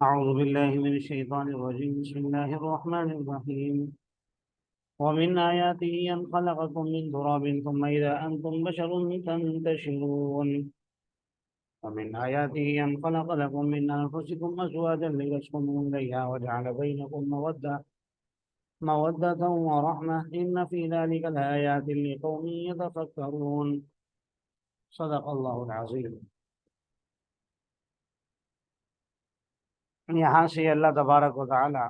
أعوذ بالله من الشيطان الرجيم. بسم الله الرحمن الرحيم. ومن آياته أن خلقكم من تراب ثم إذا أنتم بشر تنتشرون. ومن آياته أن خلق لكم من أنفسكم أزواجا لتسكنوا إليها وجعل بينكم مودة ورحمة إن في ذلك لآيات لقوم يتفكرون. صدق الله العظيم. یہاں سے اللہ تبارک و تعالی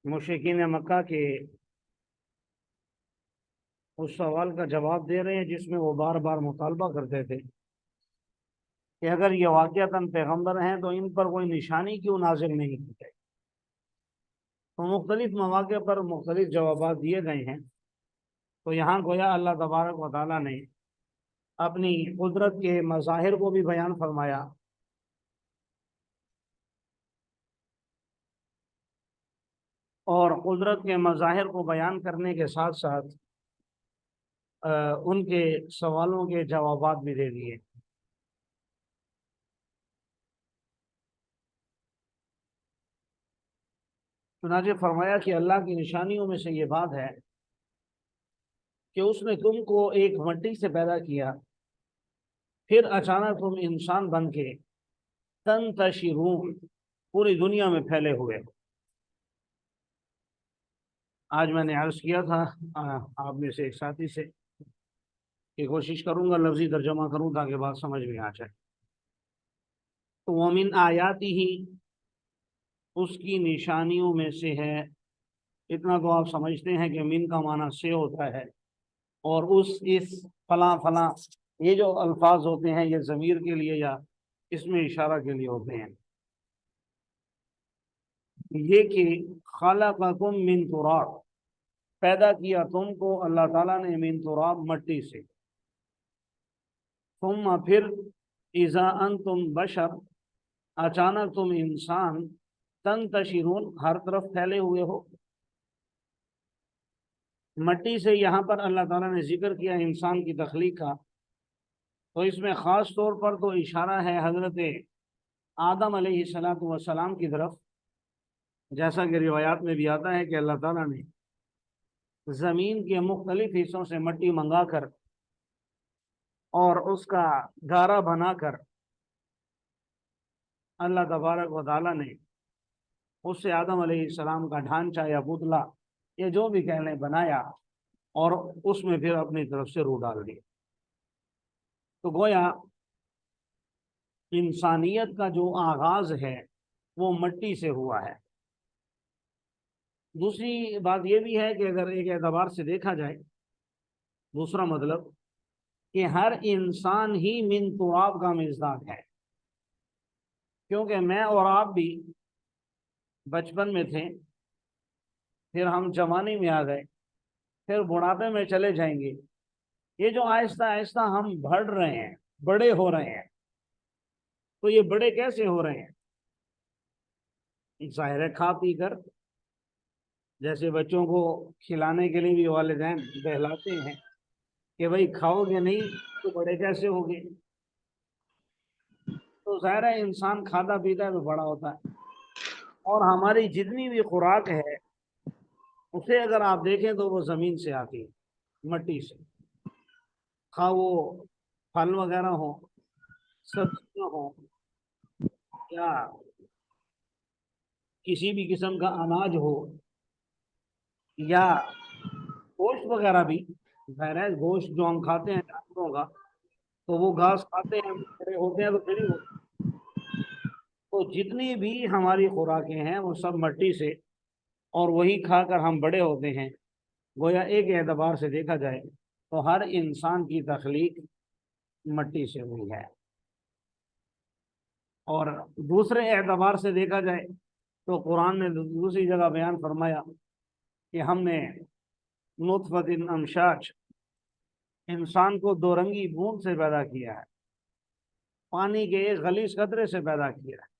مشرکین مکہ کے اس سوال کا جواب دے رہے ہیں جس میں وہ بار بار مطالبہ کرتے تھے کہ اگر یہ واقعتاً پیغمبر ہیں تو ان پر کوئی نشانی کیوں نازل نہیں کی جائے. تو مختلف مواقع پر مختلف جوابات دیے گئے ہیں. تو یہاں گویا اللہ تبارک و تعالیٰ نے اپنی قدرت کے مظاہر کو بھی بیان فرمایا اور قدرت کے مظاہر کو بیان کرنے کے ساتھ ساتھ ان کے سوالوں کے جوابات بھی دے دیے. چنانچہ فرمایا کہ اللہ کی نشانیوں میں سے یہ بات ہے کہ اس نے تم کو ایک مٹی سے پیدا کیا، پھر اچانک تم انسان بن کے تنتشرون پوری دنیا میں پھیلے ہوئے. آج میں نے عرض کیا تھا آپ میں سے ایک ساتھی سے کہ کوشش کروں گا لفظی ترجمہ کروں تاکہ بات سمجھ میں آ جائے. تو ومن آیاتی ہی اس کی نشانیوں میں سے ہے. اتنا تو آپ سمجھتے ہیں کہ من کا معنی سے ہوتا ہے اور اس فلاں فلاں یہ جو الفاظ ہوتے ہیں یہ ضمیر کے لیے یا اس میں اشارہ کے لیے ہوتے ہیں. یہ کہ خلقکم من تراب، پیدا کیا تم کو اللہ تعالیٰ نے من تراب مٹی سے، ثم پھر اذا انتم بشر اچانک تم انسان تنتشرون ہر طرف پھیلے ہوئے ہو. مٹی سے یہاں پر اللہ تعالیٰ نے ذکر کیا انسان کی تخلیق کا، تو اس میں خاص طور پر تو اشارہ ہے حضرت آدم علیہ السلام کی طرف، جیسا کہ روایات میں بھی آتا ہے کہ اللہ تعالیٰ نے زمین کے مختلف حصوں سے مٹی منگا کر اور اس کا گارا بنا کر اللہ تبارک و تعالیٰ نے اس سے آدم علیہ السلام کا ڈھانچہ یا پتلا یہ جو بھی کہنے بنایا اور اس میں پھر اپنی طرف سے روح ڈال دیا. تو گویا انسانیت کا جو آغاز ہے وہ مٹی سے ہوا ہے. دوسری بات یہ بھی ہے کہ اگر ایک اعتبار سے دیکھا جائے، دوسرا مطلب کہ ہر انسان ہی من تراب کا مزداق ہے، کیونکہ میں اور آپ بھی بچپن میں تھے، پھر ہم جوانی میں آ گئے، پھر بڑھاپے میں چلے جائیں گے. یہ جو آہستہ آہستہ ہم بڑھ رہے ہیں، بڑے ہو رہے ہیں، تو یہ بڑے کیسے ہو رہے ہیں؟ ظاہر ہے کھا پی کر، جیسے بچوں کو کھلانے کے لیے بھی والدین بہلاتے ہیں کہ بھائی کھاؤ گے نہیں تو بڑے کیسے ہوگے. تو ظاہر ہے انسان کھاتا پیتا ہے تو بڑا ہوتا ہے، اور ہماری جتنی بھی خوراک ہے اسے اگر آپ دیکھیں تو وہ زمین سے آتی ہے، مٹی سے. خواہ وہ پھل وغیرہ ہوں، سبزیاں ہوں، یا کسی بھی قسم کا اناج ہو، یا گوشت وغیرہ بھی. ظاہر ہے گوشت جو ہم کھاتے ہیں جانوروں کا تو وہ گھاس کھاتے ہیں، بڑے ہوتے ہیں تو پھر ہی ہوتے ہیں. تو جتنی بھی ہماری خوراکیں ہیں وہ سب مٹی سے، اور وہی کھا کر ہم بڑے ہوتے ہیں. گویا ایک اعتبار سے دیکھا جائے تو ہر انسان کی تخلیق مٹی سے ہوئی ہے. اور دوسرے اعتبار سے دیکھا جائے تو قرآن نے دوسری جگہ بیان فرمایا کہ ہم نے نطفۃ امشاج انسان کو دو رنگی بوند سے پیدا کیا ہے، پانی کے ایک غلیظ قطرے سے پیدا کیا ہے.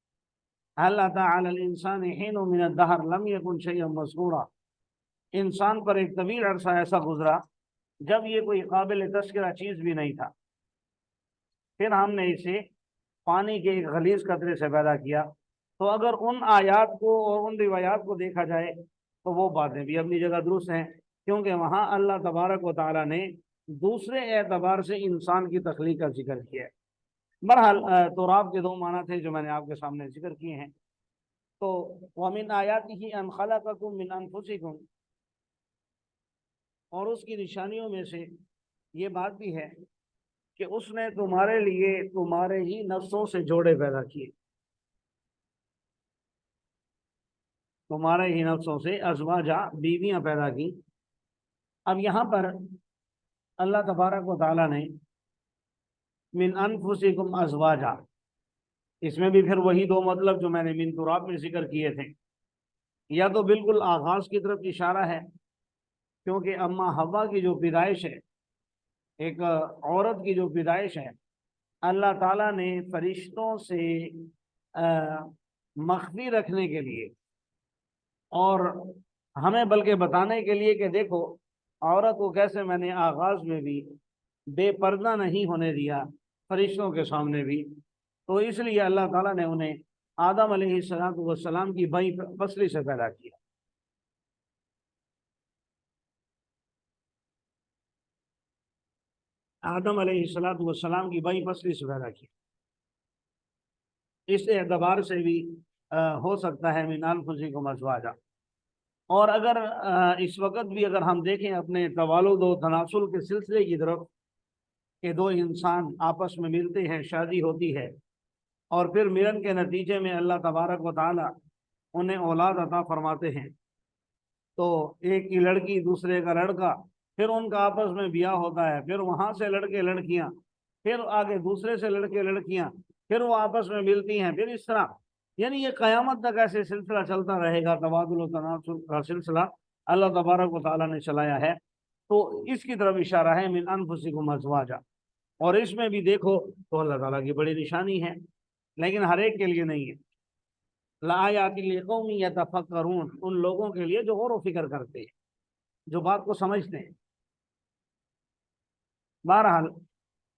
هل اتى على الانسان حين من الدهر لم يكن شيئا مذكورا. انسان پر ایک طویل عرصہ ایسا گزرا جب یہ کوئی قابل تذکرہ چیز بھی نہیں تھا، پھر ہم نے اسے پانی کے ایک غلیظ قطرے سے پیدا کیا۔ تو اگر ان آیات کو اور ان روایات کو دیکھا جائے تو وہ باتیں بھی اپنی جگہ درست ہیں، کیونکہ وہاں اللہ تبارک و تعالیٰ نے دوسرے اعتبار سے انسان کی تخلیق کا ذکر کیا ہے۔ بہرحال تراب کے دو معنی تھے جو میں نے آپ کے سامنے ذکر کیے ہیں۔ تو وَمِنْ آیَاتِهِ أَنْ خَلَقَكُم مِّنْ أَنفُسِكُم، اور اس کی نشانیوں میں سے یہ بات بھی ہے کہ اس نے تمہارے لیے تمہارے ہی نفسوں سے جوڑے پیدا کیے، تمہارے ہی نفسوں سے ازواجا بیویاں پیدا کی۔ اب یہاں پر اللہ تبارک و تعالیٰ نے من انفسکم ازواجا، اس میں بھی پھر وہی دو مطلب جو میں نے من تراب میں ذکر کیے تھے، یا تو بالکل آغاز کی طرف اشارہ ہے، کیونکہ اما حوا کی جو پیدائش ہے، ایک عورت کی جو پیدائش ہے، اللہ تعالیٰ نے فرشتوں سے مخفی رکھنے کے لیے اور ہمیں بلکہ بتانے کے لیے کہ دیکھو عورت کو کیسے میں نے آغاز میں بھی بے پردہ نہیں ہونے دیا فرشتوں کے سامنے بھی، تو اس لیے اللہ تعالیٰ نے انہیں آدم علیہ السلام کی بائیں پسلی سے پیدا کیا۔ آدم علیہ السلام کی بائیں پسلی سے پیدا کیا، اس اعتبار سے بھی ہو سکتا ہے من انفسکم ازواجا۔ اور اگر اس وقت بھی اگر ہم دیکھیں اپنے توالد و تناسل کے سلسلے کی طرف کہ دو انسان آپس میں ملتے ہیں، شادی ہوتی ہے، اور پھر ملن کے نتیجے میں اللہ تبارک و تعالی انہیں اولاد عطا فرماتے ہیں، تو ایک کی لڑکی دوسرے کا لڑکا، پھر ان کا آپس میں بیاہ ہوتا ہے، پھر وہاں سے لڑکے لڑکیاں، پھر آگے دوسرے سے لڑکے لڑکیاں، پھر وہ آپس میں ملتی ہیں، پھر اس طرح یعنی یہ قیامت تک ایسے سلسلہ چلتا رہے گا، تبادل و تناسل کا سلسلہ اللہ تبارک و تعالیٰ نے چلایا ہے۔ تو اس کی طرف اشارہ ہے من انفسکم ازواجا، اور اس میں بھی دیکھو تو اللہ تعالیٰ کی بڑی نشانی ہے، لیکن ہر ایک کے لیے نہیں ہے۔ لآیات لقوم یتفکرون، ان لوگوں کے لیے جو غور و فکر کرتے ہیں، جو بات کو سمجھتے ہیں۔ بہرحال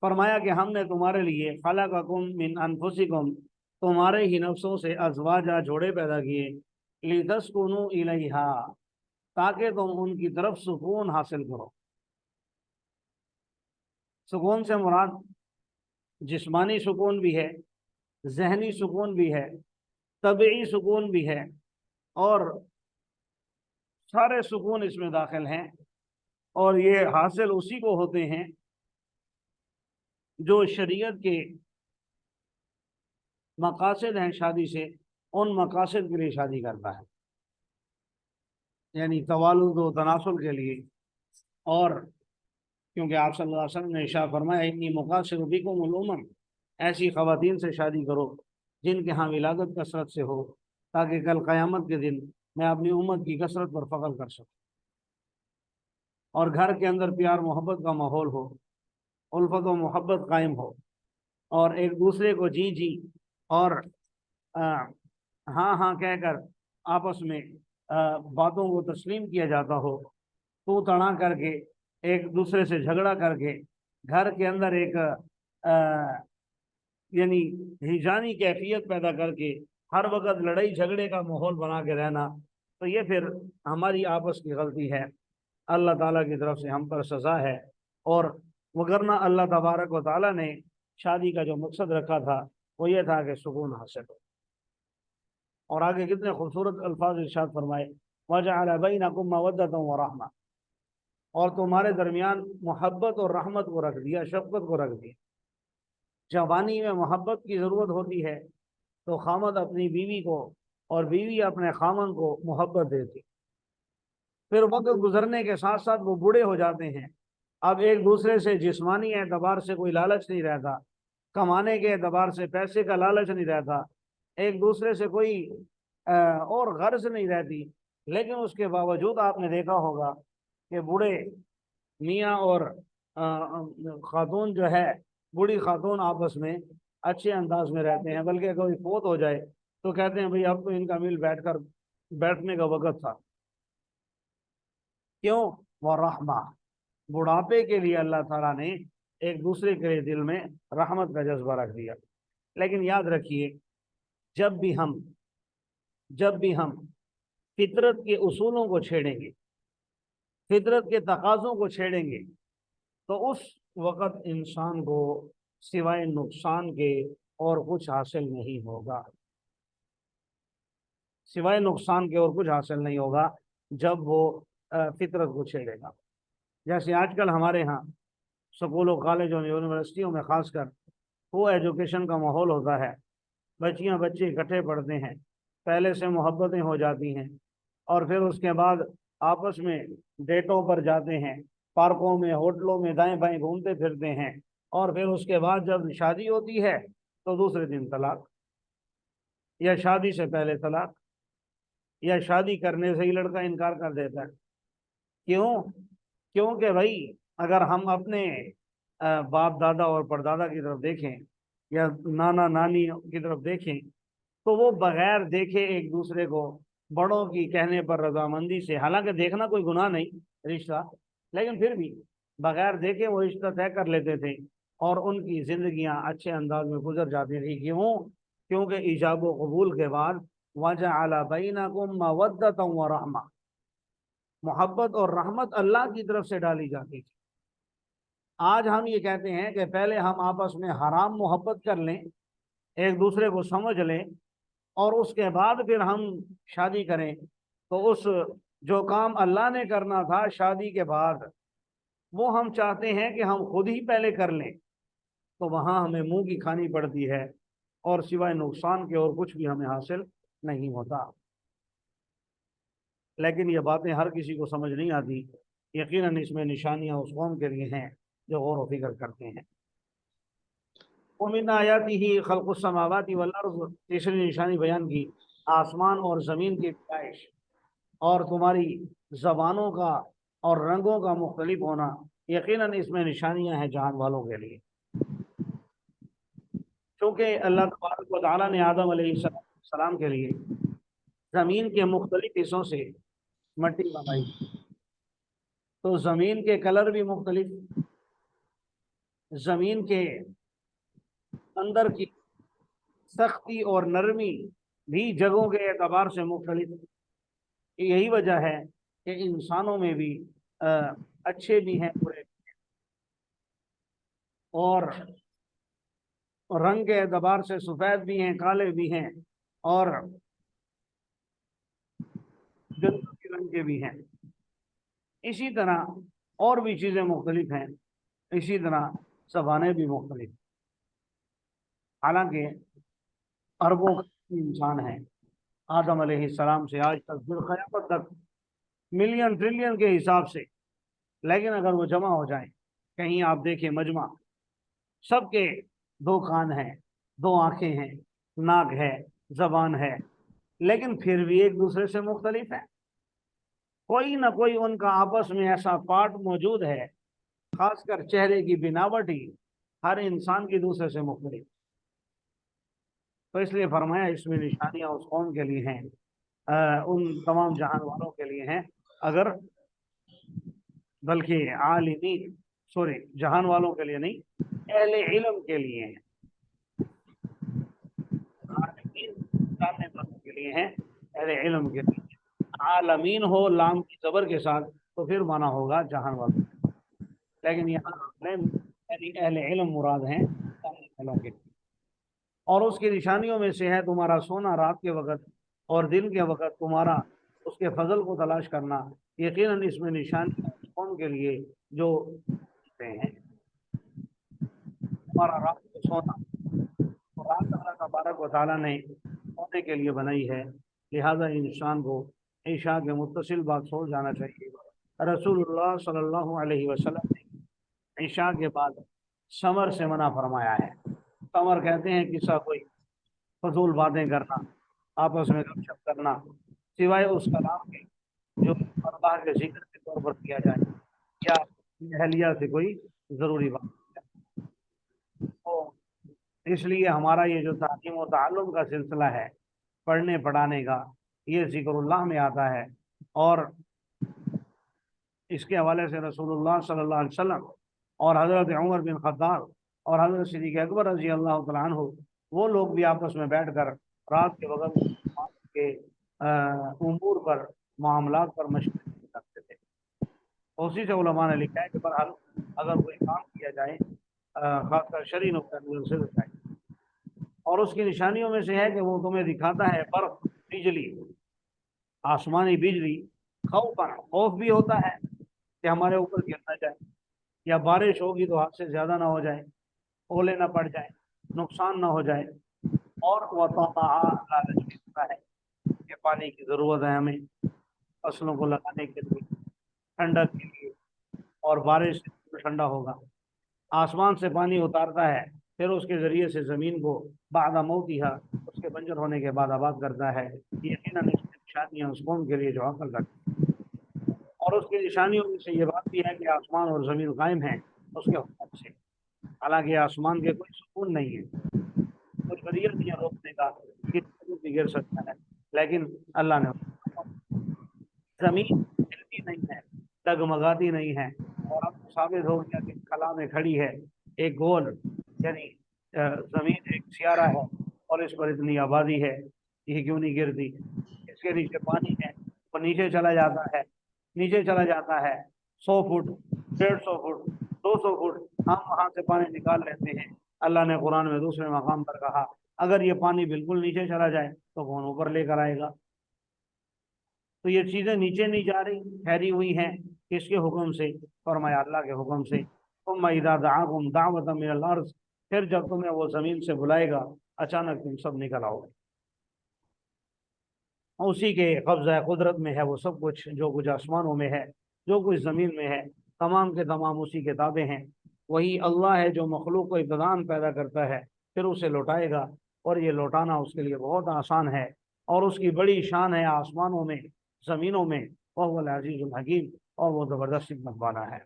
فرمایا کہ ہم نے تمہارے لیے خلقکم من انفسکم، تمہارے ہی نفسوں سے ازواجا جوڑے پیدا کیے، لتسکنوا الیہا، تاکہ تم ان کی طرف سکون حاصل کرو۔ سکون سے مراد جسمانی سکون بھی ہے، ذہنی سکون بھی ہے، طبعی سکون بھی ہے، اور سارے سکون اس میں داخل ہیں، اور یہ حاصل اسی کو ہوتے ہیں جو شریعت کے مقاصد ہیں شادی سے، ان مقاصد کے لیے شادی کرتا ہے، یعنی توالد و تناسل کے لیے۔ اور کیونکہ آپ صلی اللہ علیہ وسلم نے ارشاد فرمایا انی مقاصر بکم الامم، ایسی خواتین سے شادی کرو جن کے ہاں ولادت کثرت سے ہو، تاکہ کل قیامت کے دن میں اپنی امت کی کثرت پر فخر کر سکوں، اور گھر کے اندر پیار محبت کا ماحول ہو، الفت و محبت قائم ہو، اور ایک دوسرے کو جی جی اور ہاں ہاں کہہ کر آپس میں باتوں کو تسلیم کیا جاتا ہو، تو تڑا کر کے ایک دوسرے سے جھگڑا کر کے گھر کے اندر ایک یعنی ہجانی کیفیت پیدا کر کے ہر وقت لڑائی جھگڑے کا ماحول بنا کے رہنا، تو یہ پھر ہماری آپس کی غلطی ہے، اللہ تعالیٰ کی طرف سے ہم پر سزا ہے۔ اور وگرنہ اللہ تبارک و تعالیٰ نے شادی کا جو مقصد رکھا تھا وہ یہ تھا کہ سکون حاصل ہو۔ اور آگے کتنے خوبصورت الفاظ ارشاد فرمائے، وَجَعَلَ بَيْنَكُمْ مَوَدَّةً وَرَحْمَةً، اور تمہارے درمیان محبت اور رحمت کو رکھ دیا، شفقت کو رکھ دیا۔ جوانی میں محبت کی ضرورت ہوتی ہے تو خامد اپنی بیوی کو اور بیوی اپنے خامن کو محبت دیتی، پھر وقت گزرنے کے ساتھ ساتھ وہ بوڑھے ہو جاتے ہیں، اب ایک دوسرے سے جسمانی اعتبار سے کوئی لالچ نہیں رہتا، کمانے کے اعتبار سے پیسے کا لالچ نہیں رہتا، ایک دوسرے سے کوئی اور غرض نہیں رہتی، لیکن اس کے باوجود آپ نے دیکھا ہوگا کہ بوڑھے میاں اور خاتون جو ہے، بوڑھی خاتون آپس میں اچھے انداز میں رہتے ہیں، بلکہ کوئی فوت ہو جائے تو کہتے ہیں بھئی اب تو ان کا مل بیٹھنے کا وقت تھا۔ کیوں؟ وَرَحْمَةً، بڑھاپے کے لیے اللہ تعالیٰ نے ایک دوسرے کے دل میں رحمت کا جذبہ رکھ دیا۔ لیکن یاد رکھیے، جب بھی ہم فطرت کے اصولوں کو چھیڑیں گے، فطرت کے تقاضوں کو چھیڑیں گے، تو اس وقت انسان کو سوائے نقصان کے اور کچھ حاصل نہیں ہوگا، سوائے نقصان کے اور کچھ حاصل نہیں ہوگا جب وہ فطرت کو چھیڑے گا۔ جیسے آج کل ہمارے ہاں سکولوں، کالجوں، یونیورسٹیوں میں خاص کر وہ ایجوکیشن کا ماحول ہوتا ہے، بچیاں بچے اکٹھے پڑھتے ہیں، پہلے سے محبتیں ہو جاتی ہیں، اور پھر اس کے بعد آپس میں ڈیٹوں پر جاتے ہیں، پارکوں میں، ہوٹلوں میں دائیں بائیں گھومتے پھرتے ہیں، اور پھر اس کے بعد جب شادی ہوتی ہے تو دوسرے دن طلاق، یا شادی سے پہلے طلاق، یا شادی کرنے سے ہی لڑکا انکار کر دیتا ہے۔ کیوں؟ کیونکہ بھائی اگر ہم اپنے باپ دادا اور پردادا کی طرف دیکھیں، یا نانا نانی کی طرف دیکھیں، تو وہ بغیر دیکھے ایک دوسرے کو بڑوں کی کہنے پر رضامندی سے، حالانکہ دیکھنا کوئی گناہ نہیں رشتہ، لیکن پھر بھی بغیر دیکھے وہ رشتہ طے کر لیتے تھے، اور ان کی زندگیاں اچھے انداز میں گزر جاتی تھی۔ کیوں؟ کیونکہ ایجاب و قبول کے بعد وَجَعَلَ بَيْنَكُمْ مَوَدَّةً وَرَحْمَةً، محبت اور رحمت اللہ کی طرف سے ڈالی جاتی تھی۔ آج ہم یہ کہتے ہیں کہ پہلے ہم آپس میں حرام محبت کر لیں، ایک دوسرے کو سمجھ لیں، اور اس کے بعد پھر ہم شادی کریں، تو اس جو کام اللہ نے کرنا تھا شادی کے بعد، وہ ہم چاہتے ہیں کہ ہم خود ہی پہلے کر لیں، تو وہاں ہمیں منہ کی کھانی پڑتی ہے، اور سوائے نقصان کے اور کچھ بھی ہمیں حاصل نہیں ہوتا۔ لیکن یہ باتیں ہر کسی کو سمجھ نہیں آتی، یقیناً اس میں نشانیاں اس قوم کے لیے ہیں جو غور و فکر کرتے ہیں۔ وَمِنْ آیَاتِهِ خَلْقُ السَّمَاوَاتِ وَالْأَرْضِ، تیسری نشانی بیان کی، آسمان اور زمین کی پیدائش، اور تمہاری زبانوں کا اور رنگوں کا مختلف ہونا، یقیناً اس میں نشانیاں ہیں جہان والوں کے لیے۔ چونکہ اللہ تبارک و تعالیٰ نے آدم علیہ السلام کے لیے زمین کے مختلف حصوں سے مٹی بنائی، تو زمین کے کلر بھی مختلف، زمین کے اندر کی سختی اور نرمی بھی جگہوں کے اعتبار سے مختلف۔ یہی وجہ ہے کہ انسانوں میں بھی اچھے بھی ہیں، برے، اور رنگ کے اعتبار سے سفید بھی ہیں، کالے بھی ہیں، اور جنگلی رنگ کے بھی ہیں۔ اسی طرح اور بھی چیزیں مختلف ہیں، اسی طرح زبانیں بھی مختلف۔ حالانکہ اربوں انسان ہیں، آدم علیہ السلام سے آج تک بالقیامت تک ملین ٹریلین کے حساب سے، لیکن اگر وہ جمع ہو جائیں، کہیں آپ دیکھیں مجمع، سب کے دو کان ہیں، دو آنکھیں ہیں، ناک ہے، زبان ہے، لیکن پھر بھی ایک دوسرے سے مختلف ہے۔ کوئی نہ کوئی ان کا آپس میں ایسا پارٹ موجود ہے، خاص کر چہرے کی بناوٹ ہی ہر انسان کی دوسرے سے مختلف۔ تو اس لیے فرمایا اس میں نشانیاں اس قوم کے لیے ہیں، ان تمام جہان والوں کے لیے ہیں، اگر بلکہ عالمین، سوری، جہان والوں کے لیے نہیں، اہل علم کے لیے ہیں، عالمین جاننے والوں کے لیے ہیں، اہل علم کے لیے۔ عالمین ہو لام کی زبر کے ساتھ تو پھر مانا ہوگا جہان والوں، لیکن یہاں یعنی اہل علم مراد ہیں علم کے۔ اور اس کی نشانیوں میں سے ہے تمہارا سونا رات کے وقت، اور دن کے وقت تمہارا اس کے فضل کو تلاش کرنا، یقیناً اس میں نشانیاں قوم کے لیے جو ہیں۔ تمہارا رات کو سونا، رات اللہ تبارک و تعالیٰ نے سونے کے لیے بنائی ہے، لہذا انسان کو عشاء کے متصل بعد سو جانا چاہیے۔ رسول اللہ صلی اللہ علیہ وسلم نے عشاء کے بعد سمر سے منع فرمایا ہے۔ سمر کہتے ہیں قصہ کوئی فضول باتیں کرنا، آپس میں گپ شپ کرنا، سوائے اس کلام کے جو اللہ کے ذکر کے طور پر کیا جائے، یا اہلیہ سے کوئی ضروری بات۔ تو اس لیے ہمارا یہ جو تعلیم و تعلم کا سلسلہ ہے، پڑھنے پڑھانے کا، یہ ذکر اللہ میں آتا ہے، اور اس کے حوالے سے رسول اللہ صلی اللہ علیہ وسلم اور حضرت عمر بن خطاب اور حضرت صدیق اکبر رضی اللہ تعالیٰ عنہ وہ لوگ بھی آپس میں بیٹھ کر رات کے وقت کے امور پر، معاملات پر مشورے کرتے تھے۔ اسی سے علماء نے لکھا ہے کہ بہرحال اگر کوئی کام کیا جائے خاص کر شرعی نقطہ نظر سے بتائیں، اور اس کی نشانیوں میں سے ہے کہ وہ تمہیں دکھاتا ہے برف، بجلی، آسمانی بجلی، خوف بھی ہوتا ہے کہ ہمارے اوپر گر نہ جائے، یا بارش ہوگی تو حد سے زیادہ نہ ہو جائے، اولے نہ پڑ جائے، نقصان نہ ہو جائے، اور وہ لالچ بھی ہوتا ہے کہ پانی کی ضرورت ہے ہمیں فصلوں کو لگانے کے لیے، ٹھنڈک کے لیے، اور بارش سے ٹھنڈا ہوگا۔ آسمان سے پانی اتارتا ہے، پھر اس کے ذریعے سے زمین کو بعد موتها، اس کے بنجر ہونے کے بعد آباد کرتا ہے۔ یقیناً اس کی نشانیاں اس قوم کے لیے جو عقل رکھتی ہے۔ اور اس کی نشانیوں میں سے یہ بات بھی ہے کہ آسمان اور زمین قائم ہیں اس کے حکم سے، حالانکہ آسمان کے کوئی سکون نہیں ہے، کوئی ذریعہ نہیں ہے روکنے کا کہ بھی گر سکتا ہے، لیکن اللہ نے زمین ہلتی نہیں ہے، ڈگمگاتی نہیں ہے، اور اب ثابت ہو گیا کہ خلا میں کھڑی ہے ایک گول، یعنی زمین ایک سیارہ ہے، اور اس پر اتنی آبادی ہے، یہ کیوں نہیں گرتی؟ اس کے نیچے پانی ہے، وہ نیچے چلا جاتا ہے، نیچے چلا جاتا ہے 100 فٹ، 150 فٹ، 200 فٹ، ہم وہاں سے پانی نکال لیتے ہیں۔ اللہ نے قرآن میں دوسرے مقام پر کہا اگر یہ پانی بالکل نیچے چلا جائے تو کون اوپر لے کر آئے گا؟ تو یہ چیزیں نیچے نہیں جا رہی، ٹھہری ہوئی ہیں، کس کے حکم سے؟ فرمایا اللہ کے حکم سے۔ ثم اذا دعاکم دعوة من الارض، پھر جب تمہیں وہ زمین سے بلائے گا اچانک تم سب نکل آؤ گے۔ اسی کے قبضہ قدرت میں ہے وہ سب کچھ، جو کچھ آسمانوں میں ہے، جو کچھ زمین میں ہے، تمام کے تمام اسی کے تابع ہیں۔ وہی اللہ ہے جو مخلوق کو ابتداءً پیدا کرتا ہے، پھر اسے لوٹائے گا، اور یہ لوٹانا اس کے لیے بہت آسان ہے، اور اس کی بڑی شان ہے آسمانوں میں، زمینوں میں، وہ العزیز الحکیم، اور وہ زبردست حکمت والا ہے۔